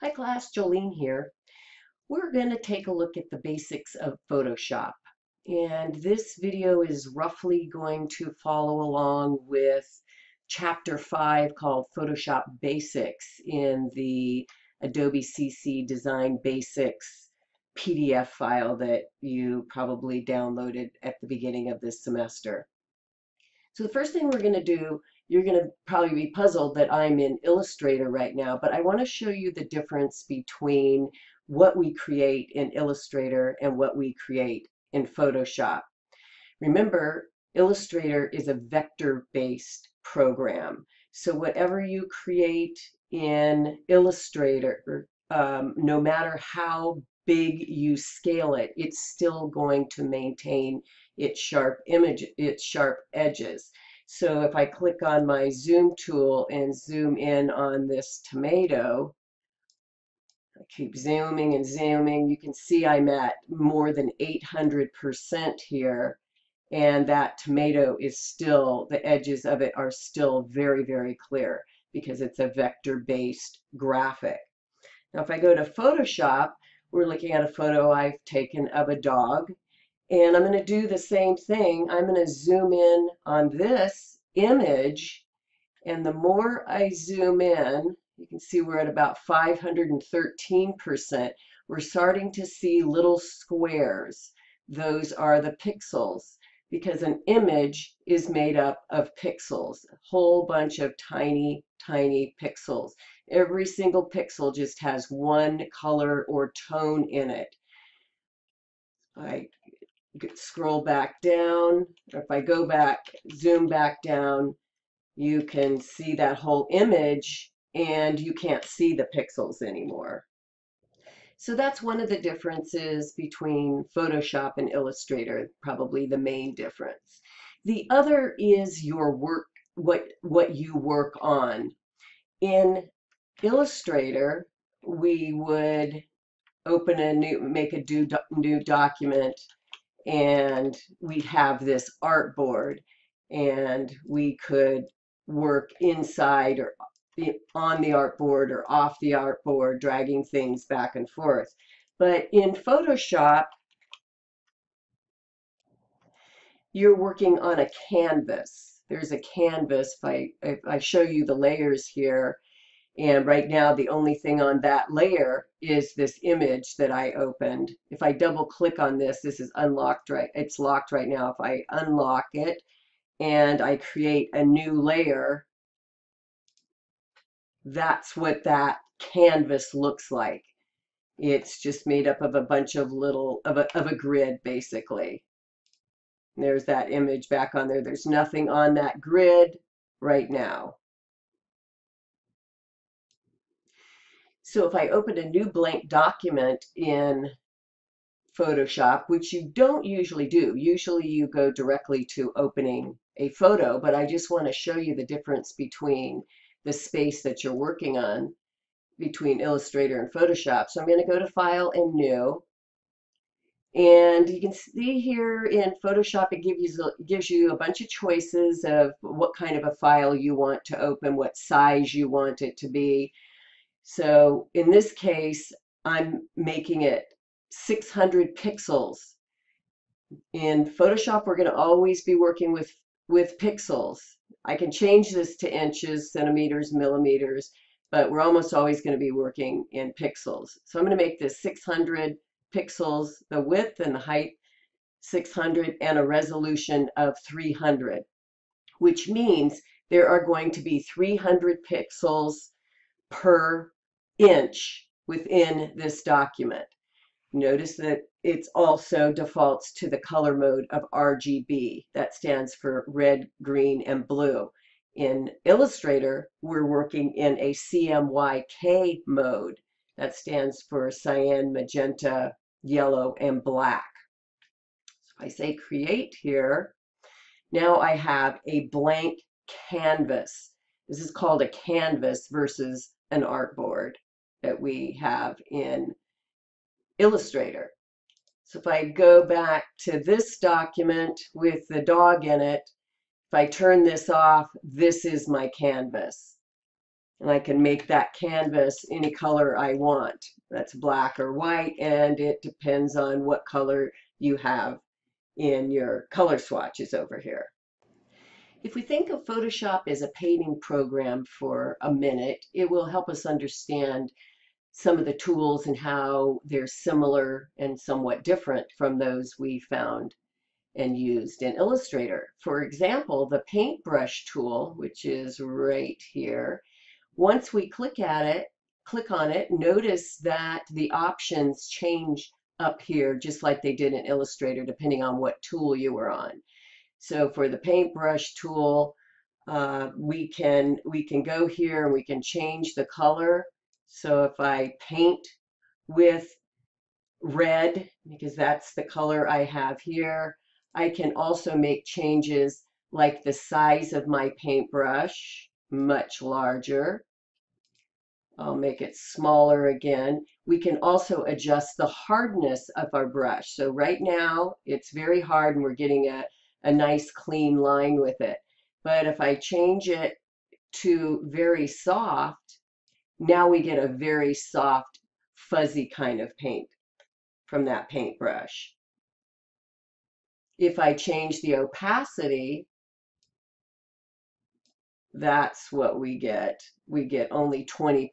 Hi class, Jolene here. We're going to take a look at the basics of Photoshop. And this video is roughly going to follow along with chapter 5 called Photoshop Basics in the Adobe CC Design Basics PDF file that you probably downloaded at the beginning of this semester. So the first thing we're going to do, you're going to probably be puzzled that I'm in Illustrator right now, but I want to show you the difference between what we create in Illustrator and what we create in Photoshop. Remember, Illustrator is a vector-based program. So whatever you create in Illustrator, no matter how big you scale it, it's still going to maintain its sharp edges. So if I click on my zoom tool and zoom in on this tomato, I keep zooming and zooming, you can see I'm at more than 800% here. And that tomato is still, the edges of it are still very, very clear because it's a vector-based graphic. Now, if I go to Photoshop, we're looking at a photo I've taken of a dog. And I'm going to do the same thing. I'm going to zoom in on this image. And the more I zoom in, you can see we're at about 513%. We're starting to see little squares. Those are the pixels because an image is made up of pixels, a whole bunch of tiny, tiny pixels. Every single pixel just has one color or tone in it. I scroll back down, or if I go back, zoom back down, you can see that whole image and you can't see the pixels anymore. So that's one of the differences between Photoshop and Illustrator, probably the main difference. The other is your work, what you work on. In Illustrator, we would make a new document, and we'd have this artboard, and we could work inside or on the artboard or off the artboard, dragging things back and forth. But in Photoshop, you're working on a canvas. There's a canvas. If I show you the layers here, and right now, the only thing on that layer is this image that I opened. If I double click on this, this is unlocked, right? It's locked right now. If I unlock it and I create a new layer, that's what that canvas looks like. It's just made up of a bunch of of a grid, basically. There's that image back on there. There's nothing on that grid right now. So if I open a new blank document in Photoshop, which you don't usually do. Usually you go directly to opening a photo, but I just want to show you the difference between the space that you're working on between Illustrator and Photoshop. So I'm going to go to File and New. And you can see here in Photoshop, it gives you a bunch of choices of what kind of a file you want to open, what size you want it to be. So in this case, I'm making it 600 pixels. In Photoshop, we're going to always be working with pixels. I can change this to inches, centimeters, millimeters, but we're almost always going to be working in pixels. So I'm going to make this 600 pixels, the width and the height 600, and a resolution of 300, which means there are going to be 300 pixels per inch within this document. Notice that it's also defaults to the color mode of RGB. That stands for red, green, and blue. In Illustrator, we're working in a CMYK mode. That stands for cyan, magenta, yellow, and black. So I say create here. Now I have a blank canvas. This is called a canvas versus an artboard that we have in Illustrator. So if I go back to this document with the dog in it, if I turn this off, this is my canvas. And I can make that canvas any color I want. That's black or white, and it depends on what color you have in your color swatches over here. If we think of Photoshop as a painting program for a minute, it will help us understand some of the tools and how they're similar and somewhat different from those we found and used in Illustrator. For example, the paintbrush tool, which is right here, once we click on it, notice that the options change up here just like they did in Illustrator depending on what tool you were on. So for the paintbrush tool, we can go here and we can change the color. So if I paint with red, because that's the color I have here, I can also make changes like the size of my paintbrush, much larger. I'll make it smaller again. We can also adjust the hardness of our brush. So right now it's very hard and we're getting a nice clean line with it. But if I change it to very soft, now we get a very soft, fuzzy kind of paint from that paintbrush. If I change the opacity, that's what we get. We get only 27%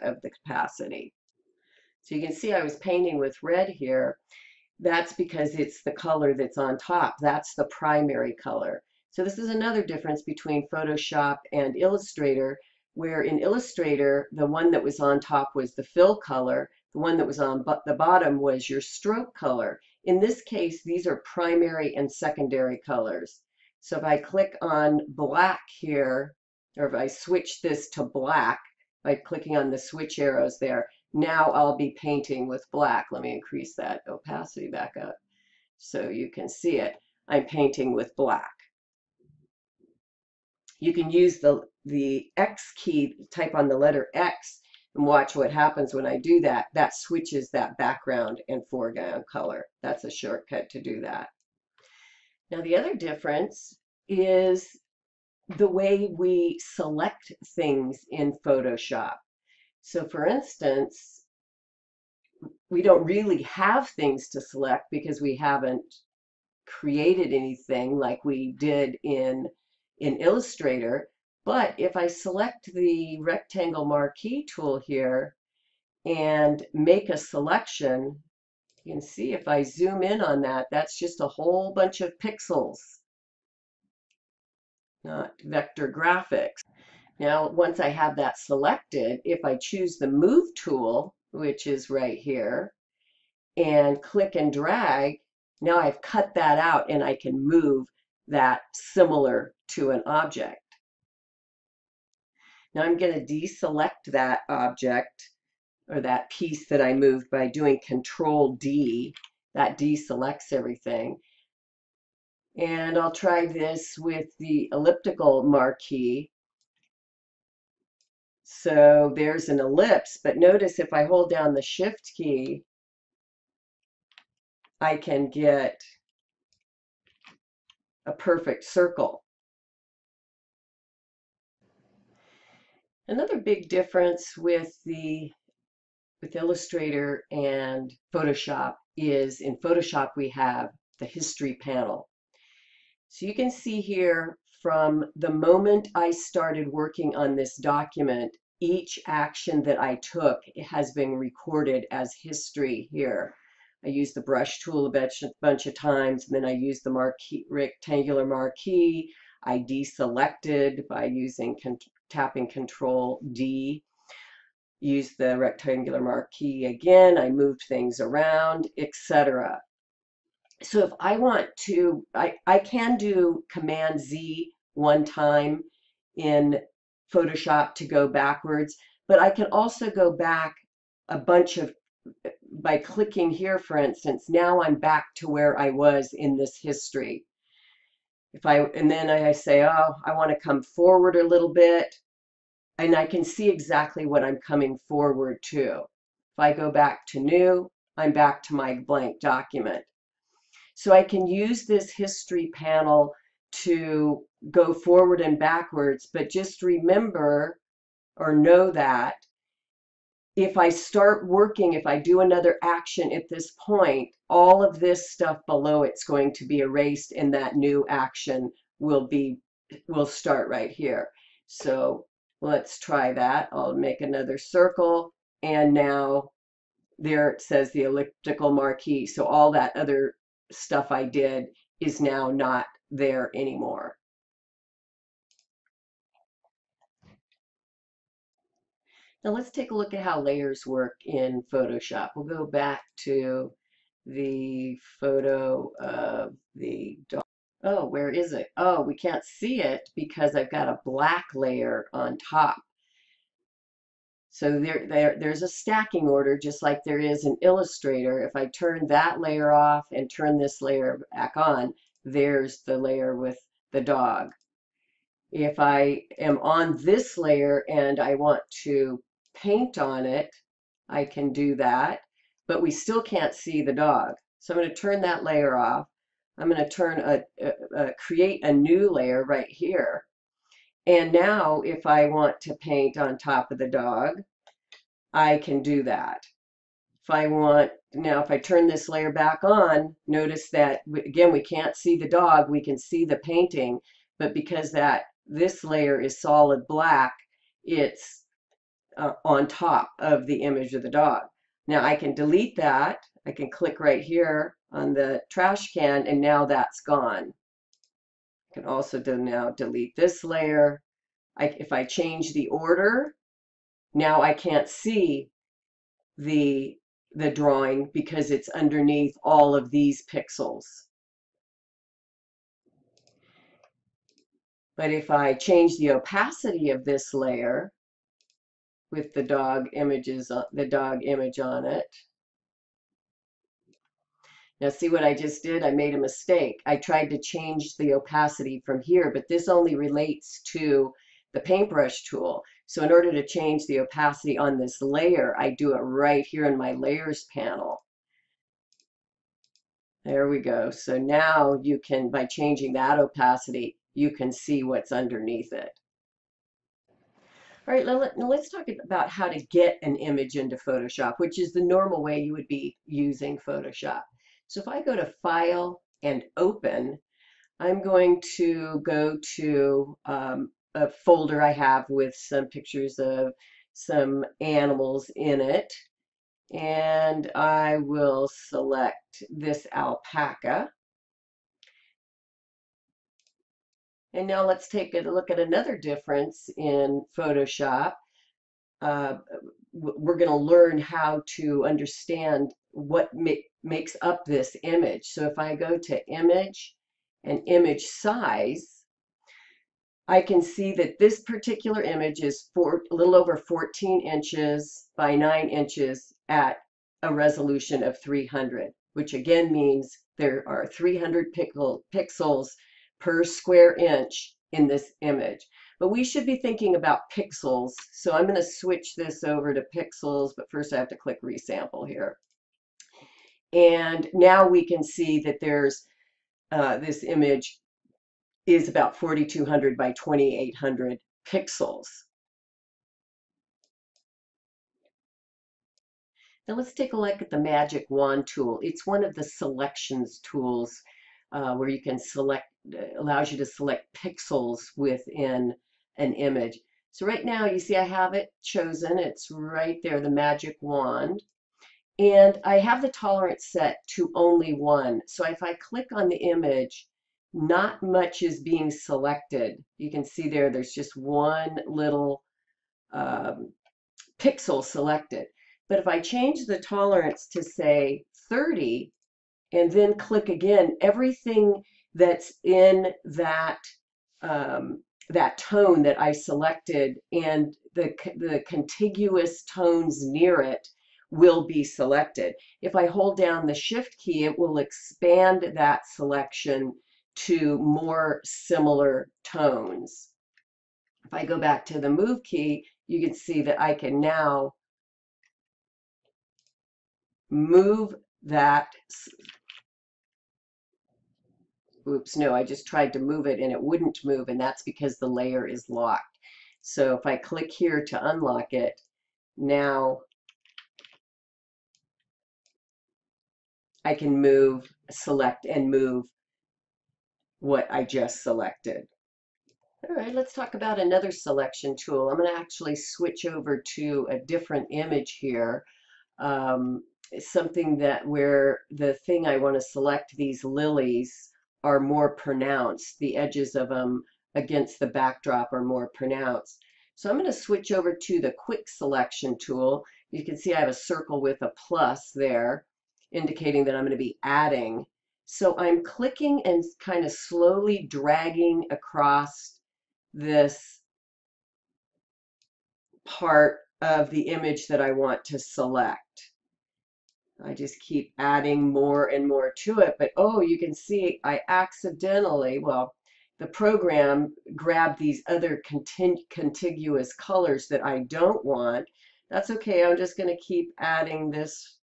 of the capacity. So you can see I was painting with red here. That's because it's the color that's on top. That's the primary color. So this is another difference between Photoshop and Illustrator, where in Illustrator, the one that was on top was the fill color. The one that was on the bottom was your stroke color. In this case, these are primary and secondary colors. So if I click on black here, or if I switch this to black by clicking on the switch arrows there, now I'll be painting with black. Let me increase that opacity back up so you can see it. I'm painting with black. You can use the X key, type on the letter X, and watch what happens when I do that. That switches that background and foreground color. That's a shortcut to do that. Now the other difference is the way we select things in Photoshop. So for instance, we don't really have things to select because we haven't created anything like we did in Illustrator. But if I select the rectangle marquee tool here and make a selection, you can see if I zoom in on that, that's just a whole bunch of pixels, not vector graphics. Now, once I have that selected, if I choose the Move tool, which is right here, and click and drag, now I've cut that out and I can move that similar to an object. Now I'm going to deselect that object or that piece that I moved by doing Control D. That deselects everything. And I'll try this with the elliptical marquee. So there's an ellipse, but notice if I hold down the Shift key, I can get a perfect circle. Another big difference with Illustrator and Photoshop is in Photoshop we have the history panel. So you can see here from the moment I started working on this document, each action that I took has been recorded as history here. I used the brush tool a bunch of times, and then I used the rectangular marquee. I deselected by tapping Control D. Use the rectangular marquee again. I moved things around, etc. So if I want to, I can do Command Z one time in Photoshop to go backwards, but I can also go back a bunch of, by clicking here, for instance, now I'm back to where I was in this history. And then I say, oh, I want to come forward a little bit, and I can see exactly what I'm coming forward to. If I go back to new, I'm back to my blank document. So I can use this history panel to go forward and backwards, but just remember or know that if I start working, if I do another action at this point, all of this stuff below it's going to be erased and that new action will start right here. So let's try that. I'll make another circle, and now there it says the elliptical marquee. So all that other stuff I did is now not there anymore. Now let's take a look at how layers work in Photoshop. We'll go back to the photo of the dog. Oh, where is it? Oh, we can't see it because I've got a black layer on top. So there's a stacking order just like there is in Illustrator. If I turn that layer off and turn this layer back on, there's the layer with the dog. If I am on this layer and I want to paint on it, I can do that, but we still can't see the dog. So I'm going to turn that layer off. I'm going to turn create a new layer right here. And now if I want to paint on top of the dog, I can do that. If I want, now if I turn this layer back on, notice that again, we can't see the dog, we can see the painting, but because this layer is solid black, it's on top of the image of the dog. Now I can delete that. I can click right here on the trash can, and now that's gone. I can also now delete this layer. If I change the order, now I can't see the drawing because it's underneath all of these pixels. But if I change the opacity of this layer with the dog image on it. Now see what I just did? I made a mistake. I tried to change the opacity from here, but this only relates to the paintbrush tool. So in order to change the opacity on this layer, I do it right here in my layers panel. There we go. So now you can, by changing that opacity, you can see what's underneath it. All right, now let's talk about how to get an image into Photoshop, which is the normal way you would be using Photoshop. So if I go to File and Open, I'm going to go to a folder I have with some pictures of some animals in it. And I will select this alpaca. And now let's take a look at another difference in Photoshop. We're going to learn how to understand what makes up this image. So if I go to Image and Image Size, I can see that this particular image is a little over 14 inches by 9 inches at a resolution of 300, which again means there are 300 pixels per square inch in this image. But we should be thinking about pixels. So I'm going to switch this over to pixels, but first I have to click resample here. And now we can see that there's this image is about 4200 by 2800 pixels. Now let's take a look at the Magic Wand tool. It's one of the selections tools where you can select, allows you to select pixels within an image. So right now you see I have it chosen. It's right there, the Magic Wand. And I have the tolerance set to only 1. So if I click on the image, not much is being selected. You can see there's just one little pixel selected. But if I change the tolerance to say 30 and then click again, everything that's in that that tone that I selected and the contiguous tones near it will be selected. If I hold down the Shift key, it will expand that selection to more similar tones. If I go back to the Move key, you can see that I can now move that Oops, no, I just tried to move it and it wouldn't move, and that's because the layer is locked. So if I click here to unlock it, now I can move, select and move what I just selected. All right, let's talk about another selection tool. I'm going to actually switch over to a different image here. Um, Something that where the thing I want to select, these lilies, are more pronounced. The edges of them against the backdrop are more pronounced. So I'm going to switch over to the quick selection tool. You can see I have a circle with a plus there, indicating that I'm going to be adding. So I'm clicking and kind of slowly dragging across this part of the image that I want to select. I just keep adding more and more to it, but oh, you can see I accidentally, well, the program grabbed these other contiguous colors that I don't want. That's okay, I'm just going to keep adding this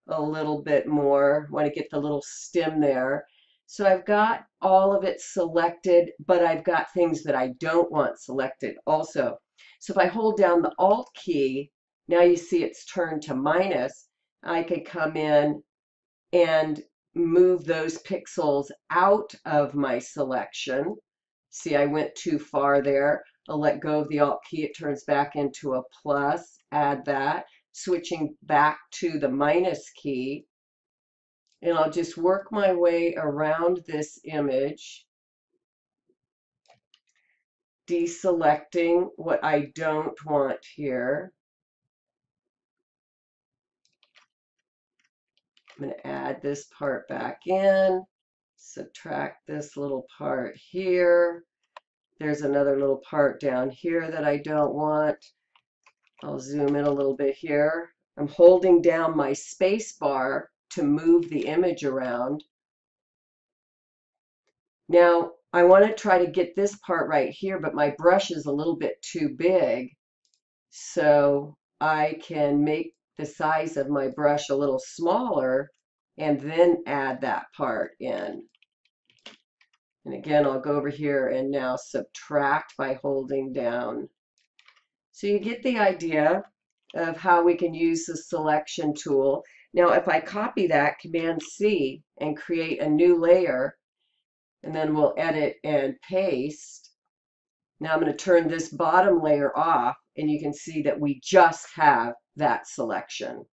a little bit more. Want to get the little stem there. So I've got all of it selected, but I've got things that I don't want selected also. So if I hold down the Alt key, now you see it's turned to minus. I could come in and move those pixels out of my selection. See, I went too far there. I'll let go of the Alt key. It turns back into a plus. Add that. Switching back to the minus key. And I'll just work my way around this image, deselecting what I don't want here. I'm going to add this part back in, subtract this little part here. There's another little part down here that I don't want. I'll zoom in a little bit here. I'm holding down my space bar to move the image around. Now, I want to try to get this part right here, but my brush is a little bit too big. So I can make the size of my brush a little smaller and then add that part in. And again, I'll go over here and now subtract by holding down. So you get the idea of how we can use the selection tool. Now, if I copy that, Command C, and create a new layer, and then we'll edit and paste. Now I'm going to turn this bottom layer off, and you can see that we just have that selection.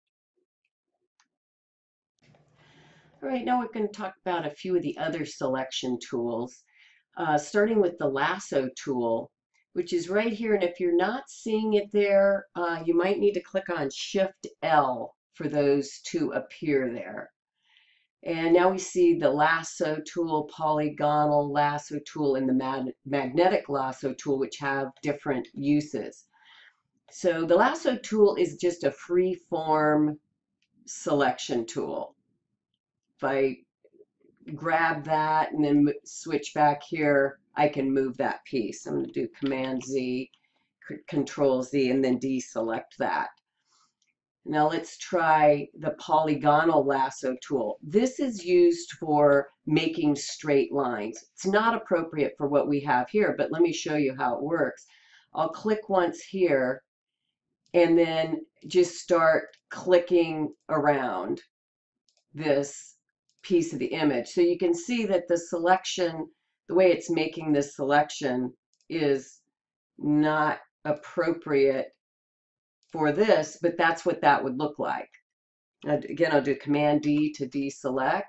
All right, now we're going to talk about a few of the other selection tools, starting with the lasso tool, which is right here. And if you're not seeing it there, you might need to click on Shift L for those to appear there. And now we see the lasso tool, polygonal lasso tool, and the magnetic lasso tool, which have different uses. So the lasso tool is just a free form selection tool. If I grab that and then switch back here, I can move that piece. I'm going to do Command Z, Control Z, and then deselect that. Now let's try the polygonal lasso tool. This is used for making straight lines. It's not appropriate for what we have here, but let me show you how it works. I'll click once here and then just start clicking around this piece of the image. So you can see that the selection, the way it's making this selection is not appropriate for this, but that's what that would look like. Again, I'll do Command D to deselect.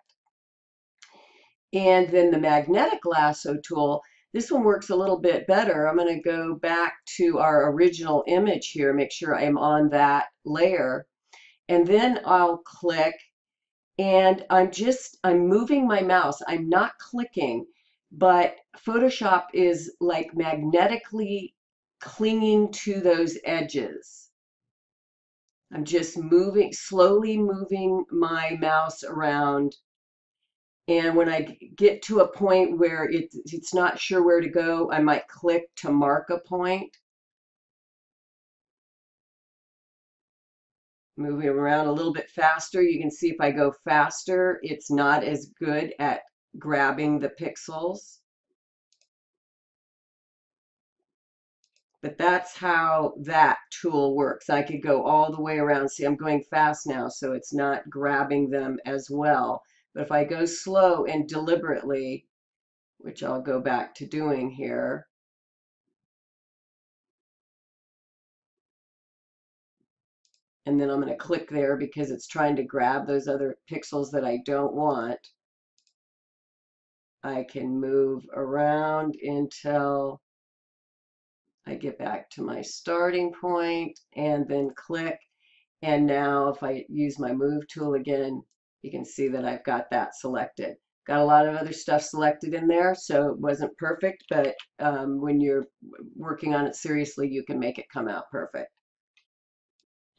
And then the magnetic lasso tool, this one works a little bit better. I'm going to go back to our original image here, make sure I'm on that layer. And then I'll click, and I'm moving my mouse. I'm not clicking, but Photoshop is like magnetically clinging to those edges. I'm just slowly moving my mouse around. And when I get to a point where it's not sure where to go, I might click to mark a point. Moving around a little bit faster. You can see if I go faster, it's not as good at grabbing the pixels. But that's how that tool works. I could go all the way around. See, I'm going fast now, so it's not grabbing them as well. But if I go slow and deliberately, which I'll go back to doing here, and then I'm going to click there because it's trying to grab those other pixels that I don't want. I can move around until I get back to my starting point and then click. And now if I use my move tool again, you can see that I've got that selected. Got a lot of other stuff selected in there, so it wasn't perfect, but when you're working on it seriously, you can make it come out perfect.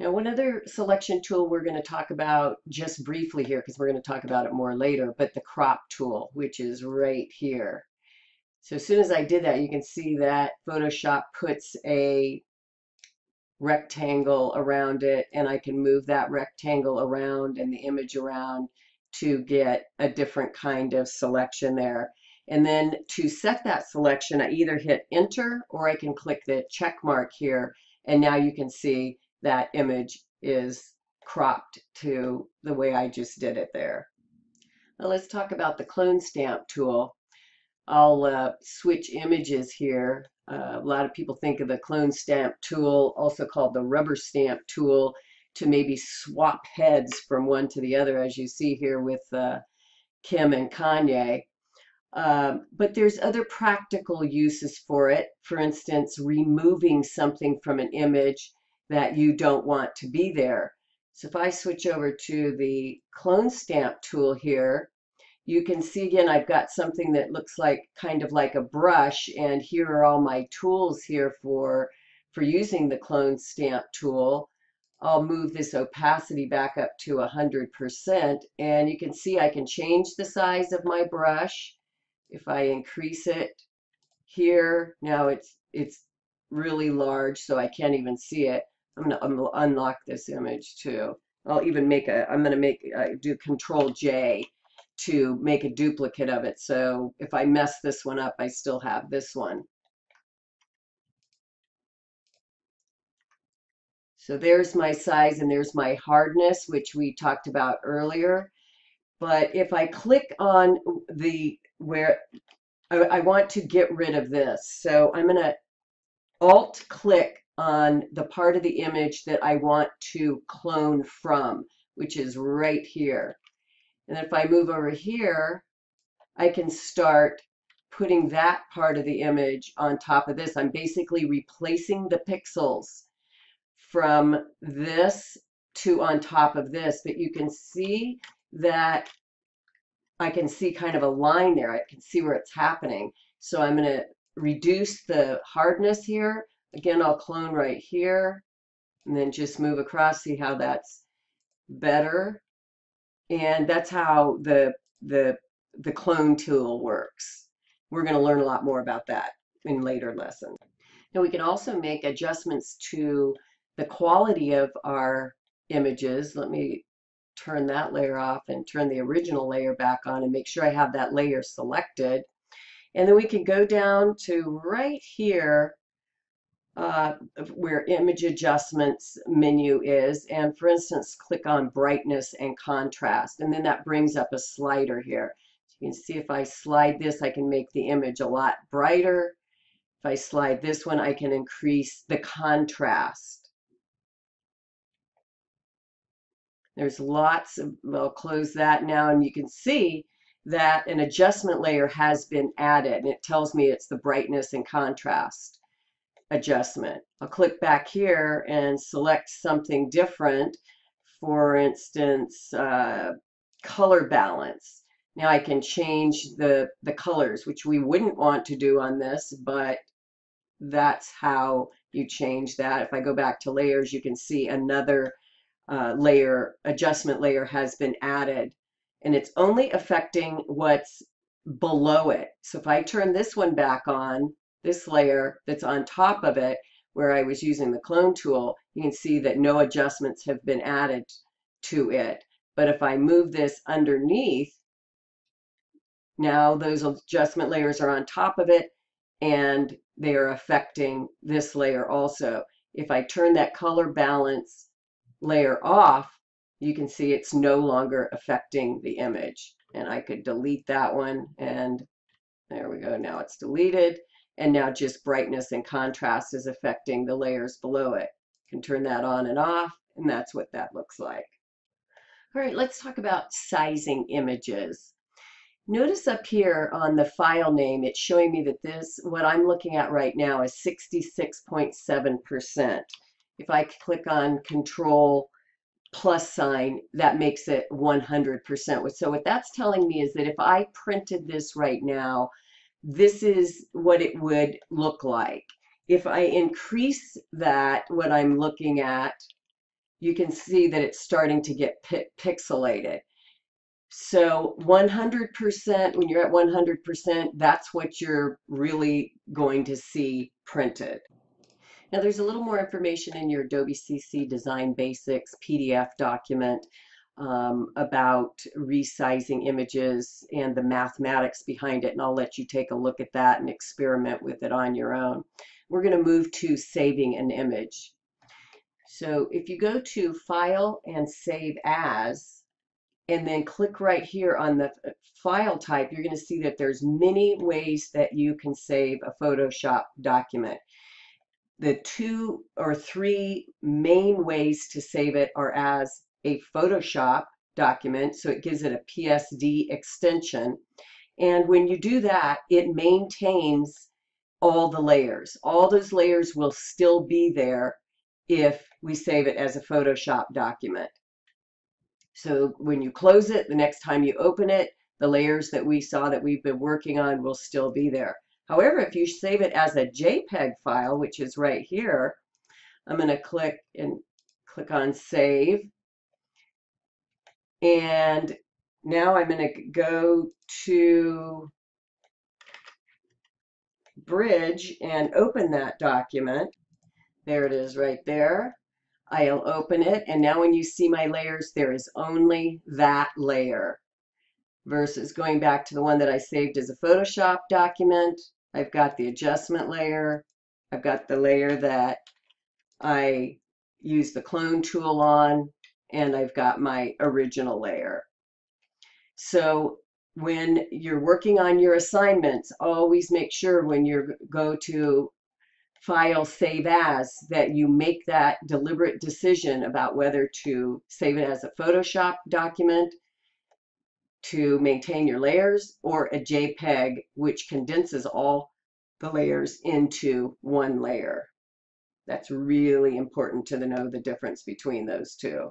Now, one other selection tool we're going to talk about just briefly here, because we're going to talk about it more later, but the crop tool, which is right here. So as soon as I did that, you can see that Photoshop puts a rectangle around it, and I can move that rectangle around and the image around to get a different kind of selection there. And then to set that selection, I either hit enter or I can click the check mark here, and now you can see that image is cropped to the way I just did it there. Now let's talk about the clone stamp tool. I'll switch images here. A lot of people think of the clone stamp tool, also called the rubber stamp tool, to maybe swap heads from one to the other, as you see here with Kim and Kanye. But there's other practical uses for it. For instance, removing something from an image that you don't want to be there. So if I switch over to the clone stamp tool here, you can see again I've got something that looks like kind of like a brush, and here are all my tools here for using the clone stamp tool. I'll move this opacity back up to 100%, and you can see I can change the size of my brush. If I increase it here, now it's really large, so I can't even see it. I'm gonna unlock this image too. I'll even I'm gonna do Control J to make a duplicate of it. So if I mess this one up, I still have this one. So there's my size and there's my hardness, which we talked about earlier. But if I click on where I want to get rid of this, so I'm going to Alt click on the part of the image that I want to clone from, which is right here. And if I move over here, I can start putting that part of the image on top of this. I'm basically replacing the pixels from this to on top of this, but you can see that I can see kind of a line there. I can see where it's happening. So I'm going to reduce the hardness here. Again, I'll clone right here and then just move across, see how that's better. And that's how the clone tool works. We're going to learn a lot more about that in later lessons. Now we can also make adjustments to the quality of our images. Let me turn that layer off and turn the original layer back on and make sure I have that layer selected. And then we can go down to right here where image adjustments menu is, and for instance click on brightness and contrast, and then that brings up a slider here. So you can see if I slide this, I can make the image a lot brighter. If I slide this one, I can increase the contrast. There's lots of, I'll close that now, and you can see that an adjustment layer has been added, and it tells me it's the brightness and contrast adjustment. I'll click back here and select something different. For instance, color balance. Now I can change the colors, which we wouldn't want to do on this, but that's how you change that. If I go back to layers, you can see another adjustment layer has been added, and it's only affecting what's below it. So if I turn this one back on, this layer that's on top of it, where I was using the clone tool, you can see that no adjustments have been added to it. But if I move this underneath, Now those adjustment layers are on top of it, and they are affecting this layer also. If I turn that color balance layer off, you can see it's no longer affecting the image. And I could delete that one, and there we go. Now it's deleted. And now just brightness and contrast is affecting the layers below it. You can turn that on and off, and that's what that looks like. All right, let's talk about sizing images. Notice up here on the file name, it's showing me that this, what I'm looking at right now, is 66.7%. If I click on Control plus sign, that makes it 100%. So what that's telling me is that if I printed this right now, this is what it would look like. If I increase that, what I'm looking at, you can see that it's starting to get pixelated. So 100%, when you're at 100%, that's what you're really going to see printed. Now there's a little more information in your Adobe CC Design Basics PDF document about resizing images and the mathematics behind it, and I'll let you take a look at that and experiment with it on your own. We're going to move to saving an image. So if you go to File and Save As, and then click right here on the file type, you're going to see that there's many ways that you can save a Photoshop document. The 2 or 3 main ways to save it are as a Photoshop document, so it gives it a PSD extension. And when you do that, it maintains all the layers. All those layers will still be there if we save it as a Photoshop document. So when you close it, the next time you open it, the layers that we saw that we've been working on will still be there. However, if you save it as a JPEG file, which is right here, I'm going to click on Save. And now I'm going to go to Bridge and open that document. There it is right there. I'll open it, and now when you see my layers, there is only that layer. Versus going back to the one that I saved as a Photoshop document, I've got the adjustment layer, I've got the layer that I use the clone tool on, and I've got my original layer. So when you're working on your assignments, always make sure when you go to File, Save As, that you make that deliberate decision about whether to save it as a Photoshop document to maintain your layers, or a JPEG, which condenses all the layers into one layer. That's really important to know the difference between those two.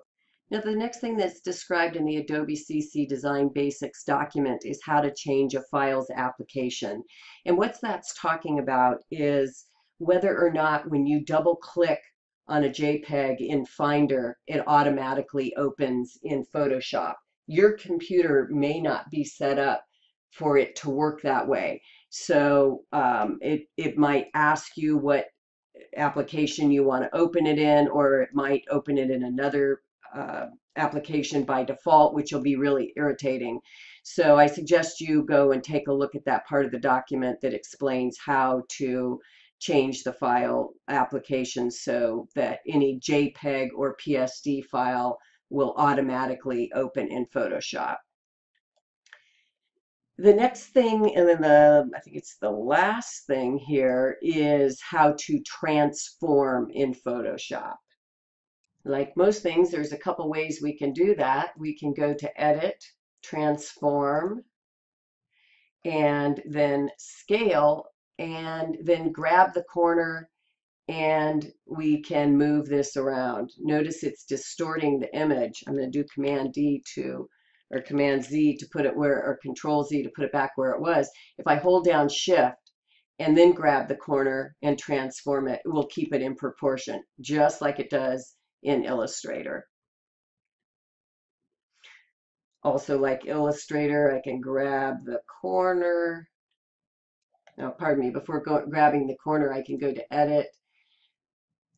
Now, the next thing that's described in the Adobe CC Design Basics document is how to change a file's application. And what that's talking about is whether or not when you double click on a JPEG in Finder, it automatically opens in Photoshop. Your computer may not be set up for it to work that way. So it might ask you what application you want to open it in, or it might open it in another application by default, which will be really irritating. So I suggest you go and take a look at that part of the document that explains how to change the file application so that any JPEG or PSD file will automatically open in Photoshop. The next thing, and then I think it's the last thing here, is how to transform in Photoshop. Like most things, there's a couple ways we can do that. We can go to Edit, Transform, and then Scale, and then grab the corner, and we can move this around. Notice it's distorting the image. I'm going to do Command D to, or Command Z to put it where, or Control Z to put it back where it was. If I hold down Shift and then grab the corner and transform it, it will keep it in proportion, just like it does in Illustrator. Also, like Illustrator, I can grab the corner. Now, pardon me, before grabbing the corner, I can go to Edit,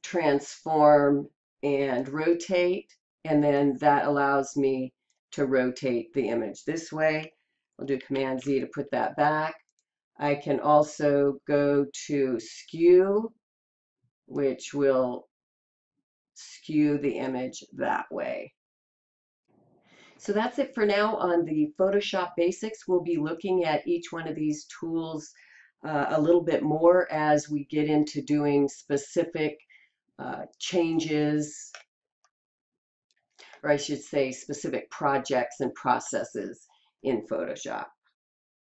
Transform, and Rotate, and then that allows me to rotate the image this way I'll do Command Z to put that back. I can also go to skew, which will skew the image that way. So that's it for now on the Photoshop basics. We'll be looking at each one of these tools a little bit more as we get into doing specific changes, or I should say specific projects and processes in Photoshop.